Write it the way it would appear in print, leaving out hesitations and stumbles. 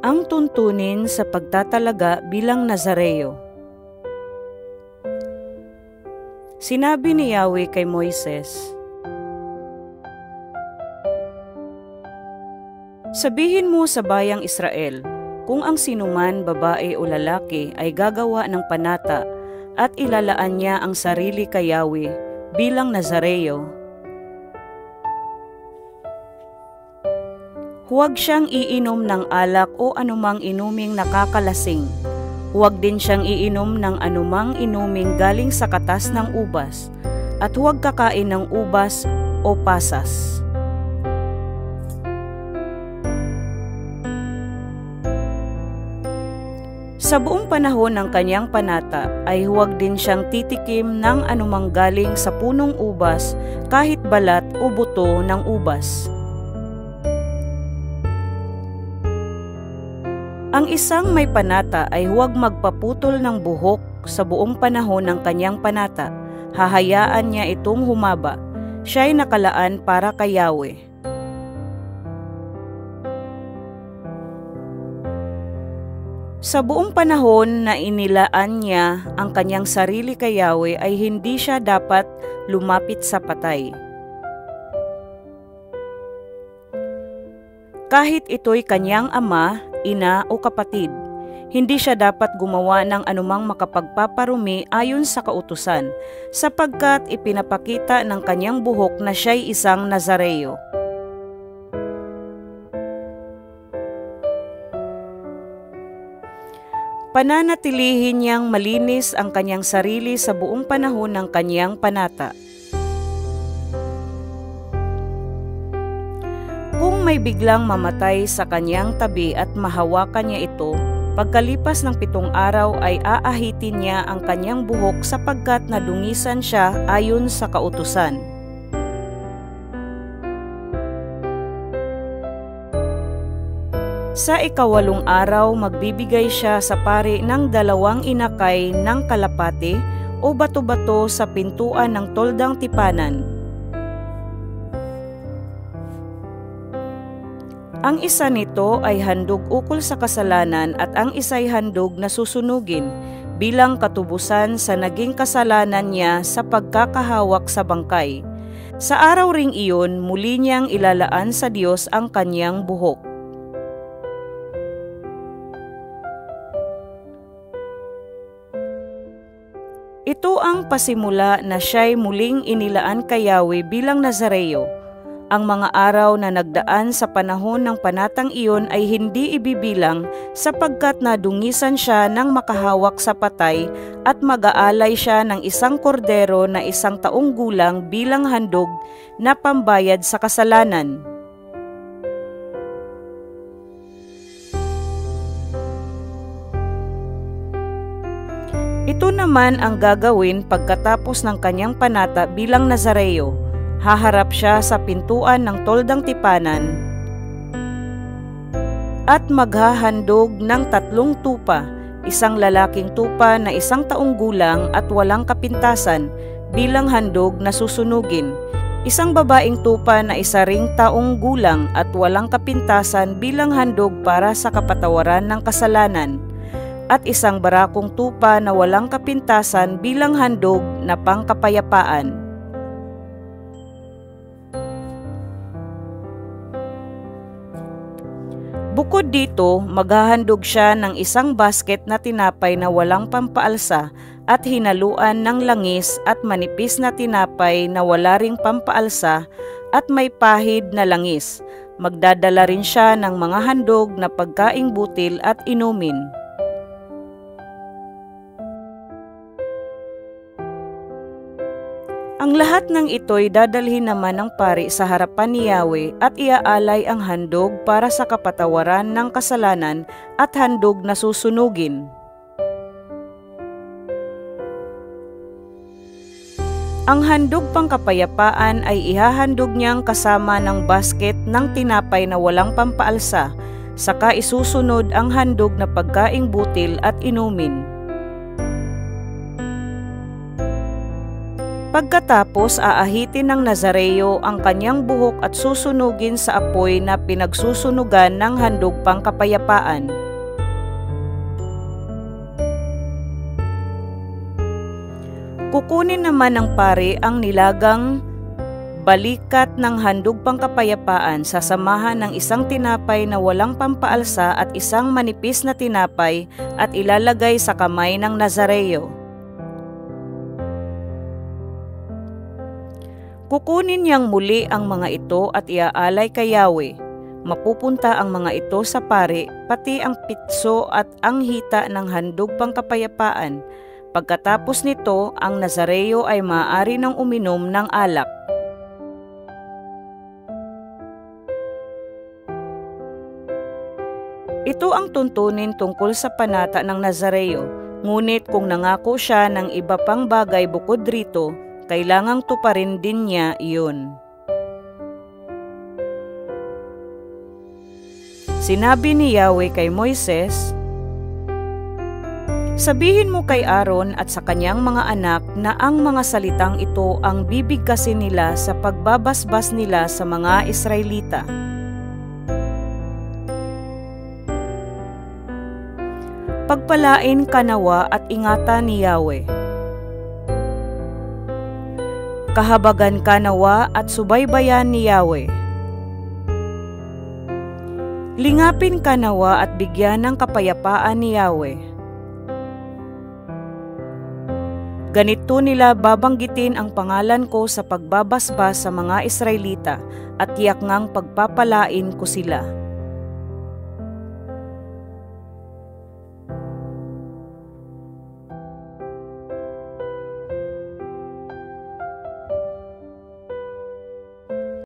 Ang tuntunin sa pagtatalaga bilang Nazareo. Sinabi ni Yahweh kay Moises, "Sabihin mo sa bayang Israel, kung ang sinuman, babae o lalaki ay gagawa ng panata at ilalaan niya ang sarili kay Yahweh bilang Nazareo, huwag siyang iinom ng alak o anumang inuming nakakalasing. Huwag din siyang iinom ng anumang inuming galing sa katas ng ubas, at huwag kakain ng ubas o pasas. Sa buong panahon ng kanyang panata ay huwag din siyang titikim ng anumang galing sa punong ubas, kahit balat o buto ng ubas. Ang isang may panata ay huwag magpaputol ng buhok sa buong panahon ng kanyang panata. Hahayaan niya itong humaba. Siya'y nakalaan para kay Yahweh. Sa buong panahon na inilaan niya ang kanyang sarili kay Yahweh ay hindi siya dapat lumapit sa patay. Kahit ito'y kanyang ama, ina o kapatid, hindi siya dapat gumawa ng anumang makapagpaparumi ayon sa kautusan, sapagkat ipinapakita ng kanyang buhok na siya'y isang Nazareo. Pananatilihin niyang malinis ang kanyang sarili sa buong panahon ng kanyang panata. Kung may biglang mamatay sa kanyang tabi at mahawakan niya ito, pagkalipas ng 7 araw ay aahitin niya ang kanyang buhok sapagkat nadungisan siya ayon sa kautusan. Sa 8 araw, magbibigay siya sa pari ng 2 inakay ng kalapate o bato-bato sa pintuan ng toldang tipanan. Ang isa nito ay handog ukol sa kasalanan at ang isa'y handog na susunugin bilang katubusan sa naging kasalanan niya sa pagkakahawak sa bangkay. Sa araw ring iyon, muli niyang ilalaan sa Diyos ang kanyang buhok. Ito ang pasimula na siya'y muling inilaan kay Yahweh bilang Nazareo. Ang mga araw na nagdaan sa panahon ng panatang iyon ay hindi ibibilang sapagkat nadungisan siya ng makahawak sa patay at mag-aalay siya ng isang kordero na 1 taong gulang bilang handog na pambayad sa kasalanan. Ito naman ang gagawin pagkatapos ng kanyang panata bilang Nazareo. Haharap siya sa pintuan ng toldang tipanan at maghahandog ng 3 tupa, 1 lalaking tupa na 1 taong gulang at walang kapintasan bilang handog na susunugin, 1 babaeng tupa na 1 ring taong gulang at walang kapintasan bilang handog para sa kapatawaran ng kasalanan, at 1 barakong tupa na walang kapintasan bilang handog na pangkapayapaan. Bukod dito, maghahandog siya ng 1 basket na tinapay na walang pampaalsa at hinaluan ng langis at manipis na tinapay na wala ring pampaalsa at may pahid na langis. Magdadala rin siya ng mga handog na pagkaing butil at inumin. Ang lahat ng ito'y dadalhin naman ng pari sa harapan ni Yahweh at iaalay ang handog para sa kapatawaran ng kasalanan at handog na susunugin. Ang handog pangkapayapaan ay ihahandog niyang kasama ng basket ng tinapay na walang pampaalsa, saka isusunod ang handog na pagkaing butil at inumin. Pagkatapos aahitin ng Nazareo ang kanyang buhok at susunugin sa apoy na pinagsusunugan ng handog pangkapayapaan. Kukunin naman ng pari ang nilagang balikat ng handog pangkapayapaan, sasamahan ng isang tinapay na walang pampaalsa at isang manipis na tinapay at ilalagay sa kamay ng Nazareo. Kukunin niyang muli ang mga ito at iaalay kay Yahweh. Mapupunta ang mga ito sa pari, pati ang pitso at ang hita ng handog pangkapayapaan. Pagkatapos nito, ang Nazareo ay maaari nang uminom ng alak. Ito ang tuntunin tungkol sa panata ng Nazareo, ngunit kung nangako siya ng iba pang bagay bukod rito, kailangang tuparin din niya iyon. Sinabi ni Yahweh kay Moises, "Sabihin mo kay Aaron at sa kanyang mga anak na ang mga salitang ito ang bibigkasin nila sa pagbabasbas nila sa mga Israelita. Pagpalain ka nawa at ingatan ni Yahweh. Kahabagan ka nawa at subaybayan ni Yahweh. Lingapin ka nawa at bigyan ng kapayapaan ni Yahweh. Ganito nila babanggitin ang pangalan ko sa pagbabasbas sa mga Israelita at tiyak ngang pagpapalain ko sila."